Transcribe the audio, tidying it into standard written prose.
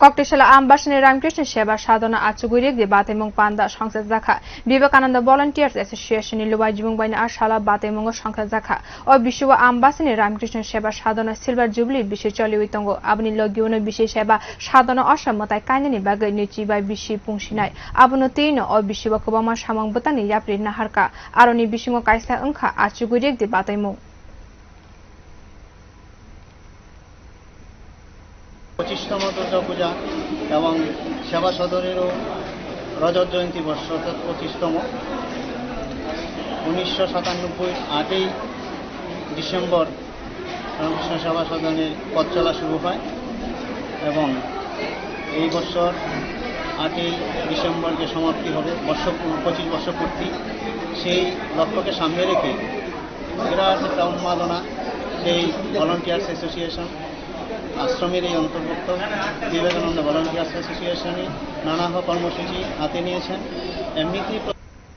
ককটেশালা আমবাসিনী রামকৃষ্ণ সেবা সাধনা আচুগুরিক de batemong panda সংসদ জাখা Vivekananda volunteers association লুবাই জিবুংবাইনা আশালা batemong সংসদ জাখা ও বিশ্ব আমবাসিনী রামকৃষ্ণ সেবা সাধনা সিলভার জুবলি বিষয় চলিউইতঙ্গ আবনি লগিউনো বিষয় সেবা সাধনা অসম্মতাই কাইনানি বাগৈ নিচিবাই বিষয় পুংসিনাই আবনো তেইনো ও বিশ্ব কবামা সামং বতানি ইয়াপ্রি নাহারকা আরনি বিসিং কাইসা ওংখা আচুগুরিক de batemong 25তম দুর্গা পূজা এবং সেবা সদনেরও রজত জয়ন্তী বর্ষ অর্থাৎ 25তম 1997 8ই ডিসেম্বর রামকৃষ্ণ সেবা সদনের পথ চলা শুরু হয় এবং এই বছর 8ই ডিসেম্বর যে সমাপ্তি হবে 25 বর্ষ পূর্তি সেই লক্ষ্যকে সামনে রেখে বিরাট একটা উন্মাদনা সেই ভলান্টিয়ার্স অ্যাসোসিয়েশন আশ্রমের এই অন্তর্ভুক্ত বিবেকানন্দ ভলান্টিয়ার্স অ্যাসোসিয়েশনে নানা কর্মসূচি হাতে নিয়েছেন। এমনিতেই